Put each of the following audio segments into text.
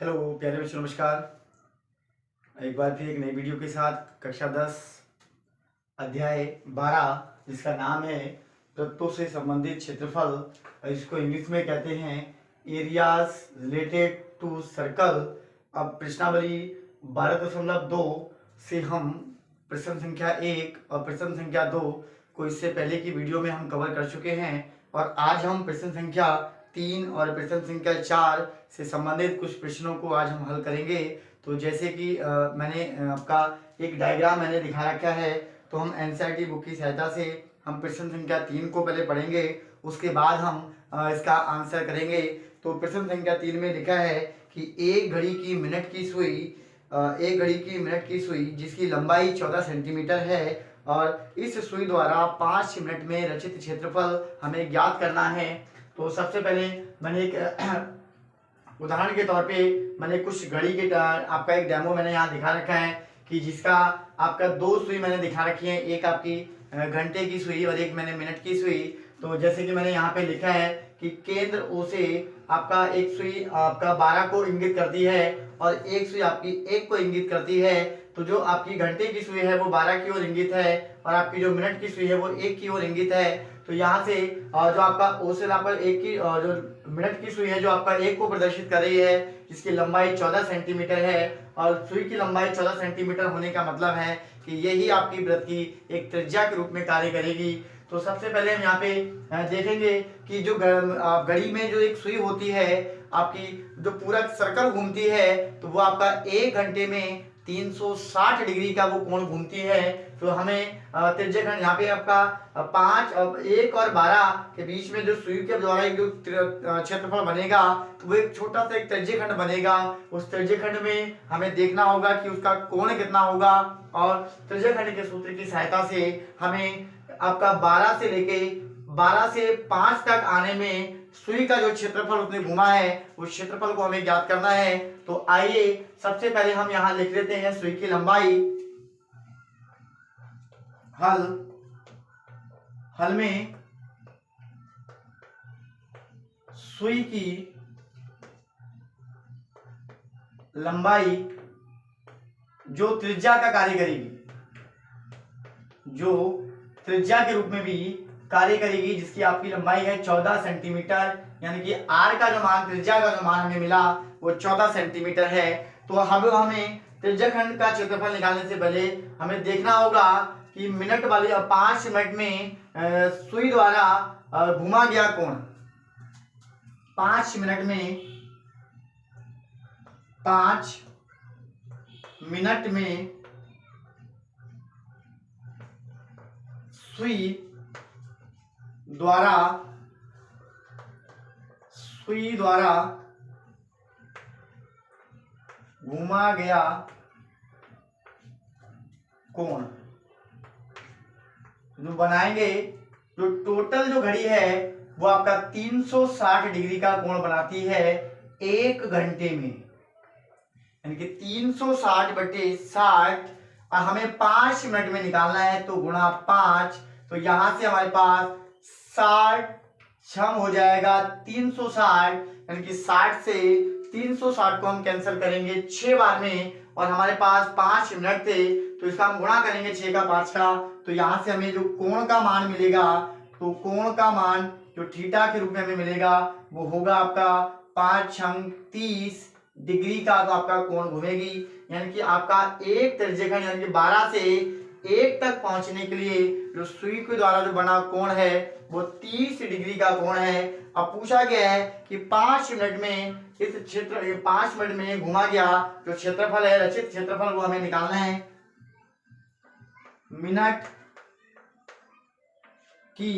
Hello प्यारे बच्चों, नमस्कार। एक बार फिर एक नई वीडियो के साथ कक्षा 10 अध्याय 12 जिसका नाम है वृत्तों से संबंधित क्षेत्रफल। इसको इंग्लिश में कहते हैं एरियाज रिलेटेड टू सर्कल। अब प्रश्नावली 12.2 से हम प्रश्न संख्या 1 और प्रश्न संख्या 2 को इससे पहले की वीडियो में हम कवर कर चुके हैं और आज हम प्रश्न संख्या 3 और प्रश्न संख्या 4 से संबंधित कुछ प्रश्नों को आज हम हल करेंगे। तो जैसे कि मैंने आपका एक डायग्राम मैंने दिखा रखा है, तो हम एनसीईआरटी बुक की सहायता से हम प्रश्न संख्या 3 को पहले पढ़ेंगे, उसके बाद हम इसका आंसर करेंगे। तो प्रश्न संख्या 3 में लिखा है कि एक घड़ी की मिनट की सुई जिसकी लंबाई 14 सेंटीमीटर है और इस सुई द्वारा 5 मिनट में रचित क्षेत्रफल हमें ज्ञात करना है। तो सबसे पहले मैंने एक उदाहरण के तौर पे मैंने कुछ घड़ी के आपका एक डेमो मैंने यहाँ दिखा रखा है कि जिसका आपका दो सुई मैंने दिखा रखी है, एक आपकी घंटे की सुई और एक मैंने मिनट की सुई। तो जैसे कि मैंने यहाँ पे लिखा है कि केंद्र ओ से आपका एक सुई आपका 12 को इंगित करती है और एक सुई आपकी 1 को इंगित करती है। तो जो आपकी घंटे की सुई है वो 12 की ओर इंगित है और आपकी जो मिनट की सुई है वो 1 की ओर इंगित है। तो यहाँ से जो आपका ओ से आपका एक की जो मिनट की सुई है जो आपका 1 को प्रदर्शित कर रही है, जिसकी लंबाई 14 सेंटीमीटर है और सुई की लंबाई 14 सेंटीमीटर होने का मतलब है कि यही आपकी वृत्त की एक त्रिज्या के रूप में कार्य करेगी। तो सबसे पहले हम यहाँ पे देखेंगे कि जो घड़ी में जो एक सुई होती है आपकी, जो पूरा सर्कल घूमती है, तो वो आपका 1 घंटे में 360 डिग्री का वो कोण घूमती है। तो हमें त्रिज्याखंड यहाँ पे आपका 5 1 और 12 के बीच में जो सुई के द्वारा एक जो क्षेत्रफल बनेगा, तो वो एक छोटा सा एक त्रिज्याखंड बनेगा। उस त्रिज्याखंड में हमें देखना होगा कि उसका कोण कितना होगा और त्रिज्याखंड के सूत्र की सहायता से हमें आपका 12 से 5 तक आने में सुई का जो क्षेत्रफल उसने घुमा है उस क्षेत्रफल को हमें ज्ञात करना है। तो आइए सबसे पहले हम यहां लिख लेते हैं सुई की लंबाई। हल में सुई की लंबाई जो त्रिज्या का कार्य करेगी, जो त्रिज्या के रूप में भी कार्य करेगी, जिसकी आपकी लंबाई है 14 सेंटीमीटर, यानी कि आर का जो मान, त्रिज्या का जो मान हमें मिला वो 14 सेंटीमीटर है। तो अब हमें त्रिज्याखंड का क्षेत्रफल निकालने से पहले हमें देखना होगा कि मिनट वाले 5 मिनट में सुई द्वारा घुमा गया कोण, 5 मिनट में सुई द्वारा घुमा गया कोण जो बनाएंगे, जो टोटल जो घड़ी है वो आपका 360 डिग्री का कोण बनाती है 1 घंटे में, यानी कि 360/60 और हमें 5 मिनट में निकालना है। तो गुणा 5, तो यहां से हमारे पास 60 छम हो जाएगा 360, यानी कि 60 से 360 को हम कैंसिल करेंगे 6 बार में और हमारे पास 5 मिनट थे, तो इसका हम गुणा करेंगे 6 का 5 का। तो यहां से हमें जो कोण का मान मिलेगा, तो कोण का मान जो थीटा के रूप में हमें मिलेगा वो होगा आपका 5 छम 30 डिग्री का, तो आपका कोण घूमेगी, यानी कि आपका एक त्रिज्याखंड यानी कि 12 से 1 तक पहुंचने के लिए जो सुई के द्वारा जो बना कोण है वो 30 डिग्री का कोण है। अब पूछा गया है कि 5 मिनट में इस क्षेत्र 5 मिनट में घुमा गया जो क्षेत्रफल है, रचित क्षेत्रफल वो हमें निकालना है। मिनट की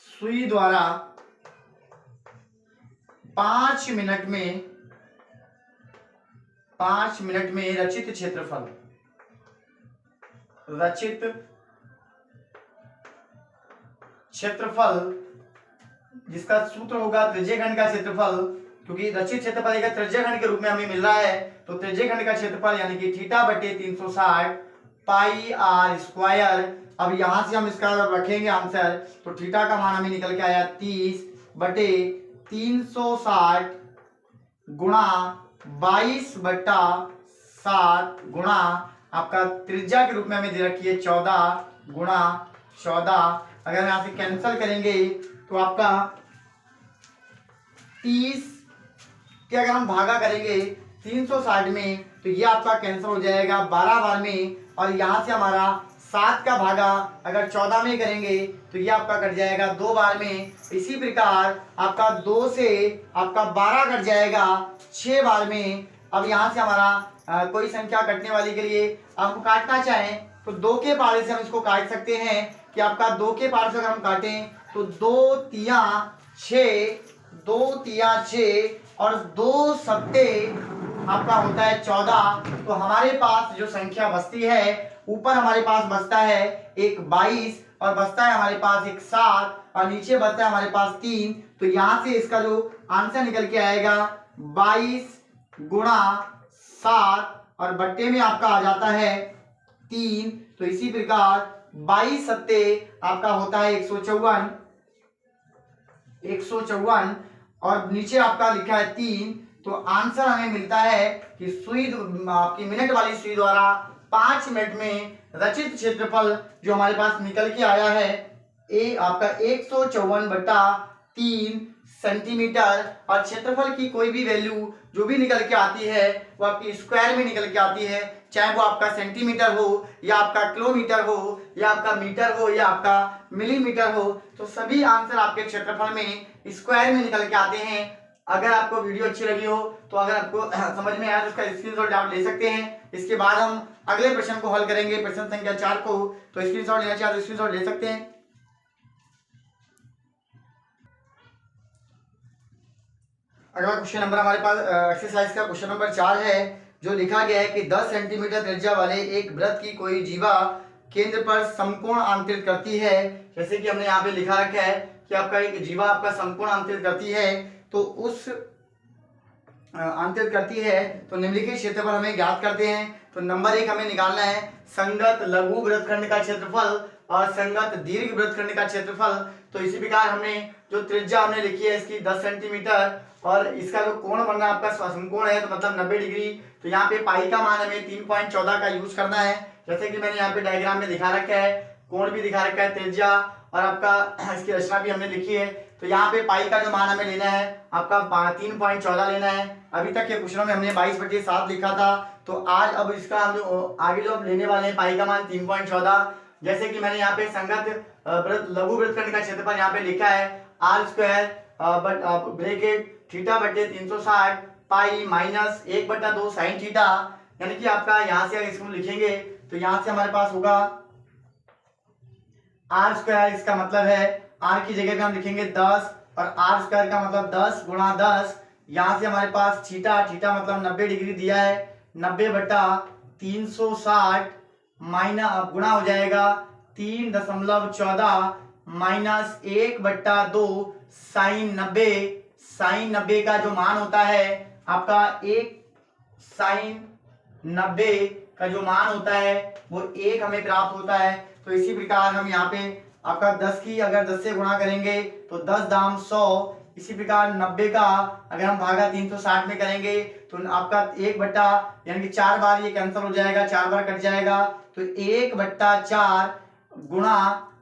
सुई द्वारा 5 मिनट में रचित क्षेत्रफल जिसका सूत्र होगा त्रिज्याखंड का क्षेत्रफल, क्योंकि रचित क्षेत्रफल एक त्रिज्याखंड के रूप में हमें मिल रहा है। तो त्रिज्याखंड का क्षेत्रफल यानी कि θ/360 पाई r स्क्वायर। अब यहां से हम इसका रखेंगे आंसर, तो थीटा का मान हमें निकल के आया 30 बटे 360 गुणा 22/7 गुणा आपका त्रिज्या के रूप में हमें दे रखी है 14 गुणा 14। अगर हम यहाँ से कैंसिल करेंगे तो आपका 30 के अगर हम भागा करेंगे 360 में तो ये आपका कैंसिल हो जाएगा 12 बार में, और यहाँ से हमारा 7 का भागा अगर 14 में करेंगे तो ये आपका कट जाएगा 2 बार में। इसी प्रकार आपका 2 से आपका 12 कट जाएगा 6 बार में। अब यहाँ से हमारा कोई संख्या कटने वाली के लिए अब हम काटना चाहें तो 2 के पारे से हम इसको काट सकते हैं कि आपका 2 के पारे से अगर हम काटें तो 2 तिया 6, 2 तिया 6 और 2 सत्ते आपका होता है 14। तो हमारे पास जो संख्या बचती है, ऊपर हमारे पास बचता है एक 22 और बचता है हमारे पास एक 7 और नीचे बचता है हमारे पास 3। तो यहाँ से इसका जो आंसर निकल के आएगा 22 गुणा 7 और बट्टे में आपका आ जाता है 3। तो इसी प्रकार 22 सत्ते आपका होता है 154 और नीचे आपका लिखा है 3। तो आंसर हमें मिलता है कि सुई आपकी मिनट वाली सुई द्वारा 5 मिनट में रचित क्षेत्रफल जो हमारे पास निकल के आया है ए आपका 154/3 सेंटीमीटर। और क्षेत्रफल की कोई भी वैल्यू जो भी निकल के आती है वो आपकी स्क्वायर में निकल के आती है, चाहे वो आपका सेंटीमीटर हो या आपका किलोमीटर हो या आपका मीटर हो या आपका मिलीमीटर हो। तो सभी आंसर आपके क्षेत्रफल में स्क्वायर में निकल के आते हैं। अगर आपको वीडियो अच्छी लगी हो तो अगर आपको समझ में आया तो उसका स्क्रीनशॉट आप ले सकते हैं। इसके बाद हम अगले प्रश्न को हल करेंगे, प्रश्न संख्या 4 को। तो स्क्रीनशॉट लेना चाहे तो स्क्रीनशॉट ले सकते हैं। अगला क्वेश्चन नंबर हमारे पास एक्सरसाइज का क्वेश्चन नंबर 4 है, जो लिखा गया है कि 10 सेंटीमीटर त्रिज्या वाले एक वृत्त की कोई जीवा केंद्र पर समकोण आंतरित करती है। जैसे कि हमने यहाँ पे लिखा रखा है कि आपका एक जीवा आपका समकोण आंतरित करती है, तो उस आंतरित करती है तो निम्नलिखित क्षेत्रफल हमें ज्ञात करते हैं। तो नंबर 1 हमें निकालना है संगत लघु वृत्तखंड का क्षेत्रफल और संगत दीर्घ वृत्तखंड का क्षेत्रफल। तो इसी प्रकार हमने जो त्रिज्या हमने लिखी है इसकी 10 सेंटीमीटर और इसका जो कोण बनना आपका समकोण है तो मतलब 90 डिग्री। तो यहाँ पे पाई का मान हमें 3.14 का यूज करना है, जैसे कि मैंने यहाँ पे डायग्राम में दिखा रखा है, कोण भी दिखा रखा है, त्रिज्या और आपका इसकी रचना भी हमने लिखी है। तो यहाँ पे पाई का जो मान हमें लेना है आपका 3.14 लेना है। अभी तक के क्वेश्चनों में हमने 22/7 लिखा था, तो आज अब इसका हम जो आगे जो हम लेने वाले हैं पाई का मान 3.14। जैसे कि मैंने यहाँ पे संगत लघु वृत्तखंड का क्षेत्रफल यहाँ पे लिखा है r² bracket θ/360 pie minus 1/2 sine theta, यानी कि आपका यहाँ से अगर इसको लिखेंगे तो यहाँ से हमारे पास होगा r², इसका मतलब है r की जगह पे हम लिखेंगे 10 और r² का मतलब 10 गुणा 10। यहाँ से हमारे पास थीटा मतलब 90 डिग्री दिया है, 90/360 माइनस गुणा हो जाएगा 3.14 माइनस 1/2 साइन 90। साइन 90 का जो मान होता है आपका साइन 90 का जो मान होता है वो 1 हमें प्राप्त होता है। तो इसी प्रकार हम यहाँ पे आपका 10 की अगर 10 से गुणा करेंगे तो 10 दाम 100। इसी प्रकार 90 का अगर हम भागा 360 में करेंगे तो आपका 1 यानी कि 4 बार ये कैंसिल हो जाएगा, 4 बार कट जाएगा। तो 1/4 गुणा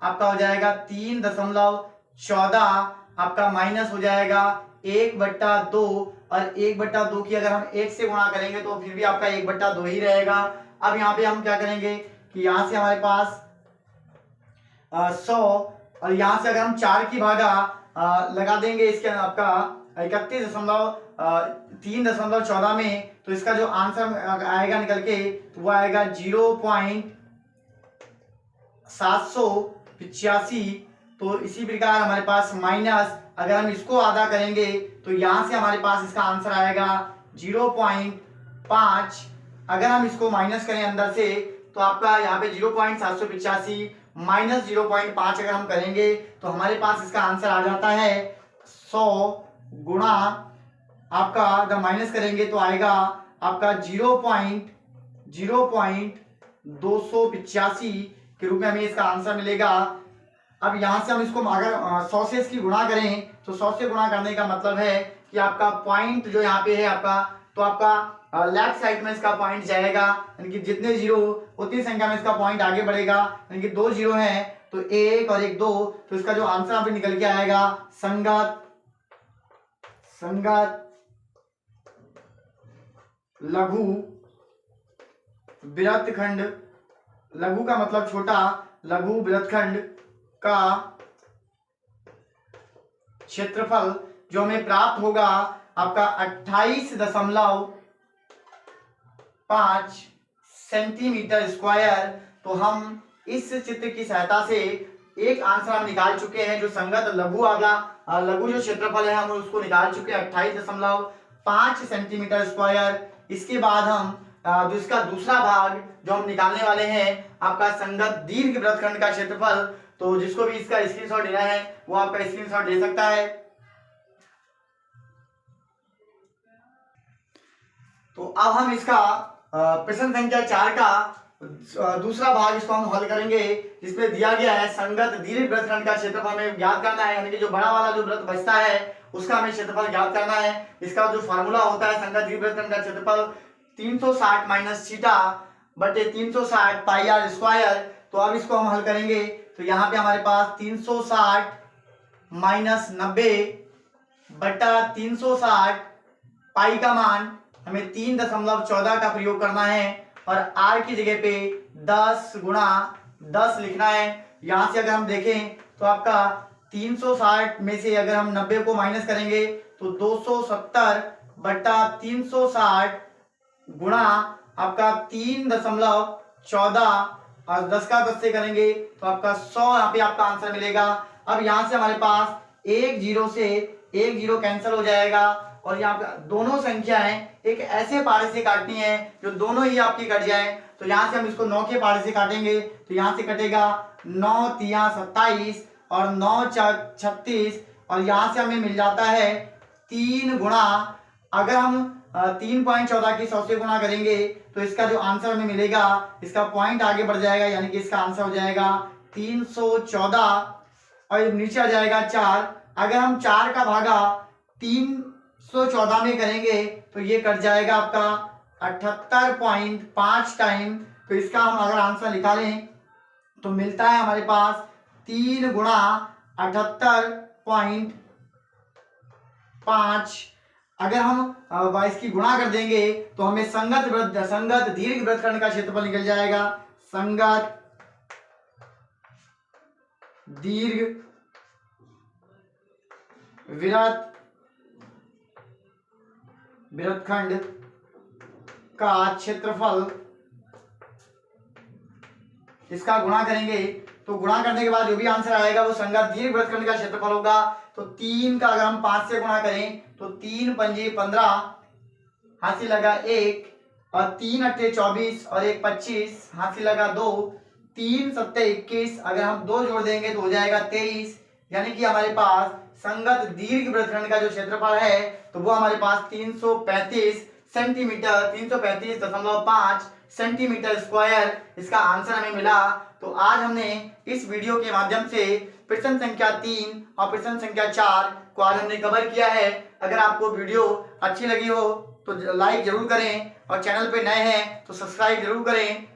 आपका हो जाएगा 3.14 आपका माइनस हो जाएगा 1/2 और 1/2 की अगर हम 1 से गुणा करेंगे तो फिर भी आपका 1/2 ही रहेगा। अब यहाँ पे हम क्या करेंगे कि यहाँ से हमारे पास 100 और यहाँ से अगर हम 4 की भागा लगा देंगे इसके आपका 3.14 में, तो इसका जो आंसर आएगा निकल के तो वो आएगा 0.785। तो इसी प्रकार हमारे पास माइनस अगर हम इसको आधा करेंगे तो यहाँ से हमारे पास इसका आंसर आएगा 0.5। अगर हम इसको माइनस करें अंदर से तो आपका यहाँ पे 0.785 माइनस 0.5 अगर हम करेंगे तो हमारे पास इसका आंसर आ जाता है 100 गुणा आपका अगर माइनस करेंगे तो आएगा आपका 0.285 के रूप में हमें इसका आंसर मिलेगा। अब यहाँ से हम इसको अगर 100 से इसकी गुणा करें तो 100 से गुणा करने का मतलब है कि आपका पॉइंट जो यहाँ पे है आपका, तो आपका लेफ्ट साइड में इसका पॉइंट जाएगा, यानी कि जितने जीरो उतनी संख्या में इसका पॉइंट आगे बढ़ेगा, यानी कि 2 जीरो है तो 1 और 1 2, तो इसका जो आंसर यहाँ पे निकल के आएगा संगत लघु वृत्तखंड। लघु का मतलब छोटा, लघु वृत्तखंड का क्षेत्रफल जो हमें प्राप्त होगा आपका 28.5 सेंटीमीटर स्क्वायर। तो हम इस चित्र की सहायता से एक आंसर हम निकाल चुके हैं, जो संगत लघु लघु जो क्षेत्रफल है हम उसको निकाल चुके हैं 28.5 सेंटीमीटर स्क्वायर। इसके बाद हम इसका दूसरा भाग जो हम निकालने वाले हैं आपका संगत दीर्घ वृत्तखंड का क्षेत्रफल। तो जिसको भी इसका स्क्रीनशॉट लेना है वो आपका स्क्रीनशॉट ले सकता है। तो अब हम इसका प्रश्न संख्या 4 का दूसरा भाग इसको हम हल करेंगे, जिसमें दिया गया है संगत दीर्घ वृत्तखंड का क्षेत्रफल हमें ज्ञात करना है, यानी कि जो बड़ा वाला जो वृत्त बचता है उसका हमें क्षेत्रफल ज्ञात करना है। इसका जो फार्मूला होता है संगत दीर्घ वृत्तखंड का क्षेत्रफल 360 माइनस थीटा बटे 360 पाई आर स्क्वायर। तो अब इसको हम हल करेंगे, तो यहाँ पे हमारे पास 360 माइनस 90 बटा 360 पाई का मान हमें 3.14 का प्रयोग करना है और r की जगह पे 10 गुणा 10 लिखना है। यहाँ से अगर हम देखें तो आपका 360 में से अगर हम 90 को माइनस करेंगे तो 270 बटा 360 गुणा आपका 3.14 और 10 का 10 से करेंगे तो आपका 100 यहाँ पे आपका आंसर मिलेगा। अब यहाँ से हमारे पास एक जीरो से एक जीरो कैंसिल हो जाएगा और यहाँ पे दोनों संख्याएं एक ऐसे पारे से काटनी है जो दोनों ही आपकी कट जाए। तो यहाँ से हम इसको 9 के पारे से काटेंगे, तो यहाँ से कटेगा 9 तिया 27 और 9 चक 36 और यहाँ से हमें मिल जाता है 3 गुणा, अगर हम 3.14 की 100 से गुणा करेंगे तो इसका जो आंसर हमें मिलेगा इसका पॉइंट आगे बढ़ जाएगा, यानी कि इसका आंसर हो जाएगा 314 और नीचे आ जाएगा 4। अगर हम 4 का भागा 314 में करेंगे तो ये कट जाएगा आपका 78.5 टाइम। तो इसका हम अगर आंसर निकालें तो मिलता है हमारे पास 3 गुणा 78.5। अगर हम इसकी गुणा कर देंगे तो हमें संगत दीर्घ वृत्तखंड का क्षेत्रफल निकल जाएगा। संगत दीर्घ वृत्तखंड का क्षेत्रफल, इसका गुणा करेंगे तो गुणा करने के बाद जो भी आंसर आएगा वो संगत दीर्घ वृत्तखंड का क्षेत्रफल होगा। तो 3 का अगर हम 5 से गुणा करें तो 3 पंजे 15, हाथ से लगा 1 और 3 अट्ठे 24 और 1 25, हाथ से लगा 2, 3 सत्ते 21, अगर हम 2 जोड़ देंगे तो हो जाएगा 23, यानी कि हमारे पास संगत दीर्घ वृत्तखंड का जो क्षेत्रफल है तो वो हमारे पास 335 सेंटीमीटर 335.5 सेंटीमीटर स्क्वायर इसका आंसर हमें मिला। तो आज हमने इस वीडियो के माध्यम से प्रश्न संख्या 3 और प्रश्न संख्या 4 को आज हमने कवर किया है। अगर आपको वीडियो अच्छी लगी हो तो लाइक जरूर करें और चैनल पे नए हैं तो सब्सक्राइब जरूर करें।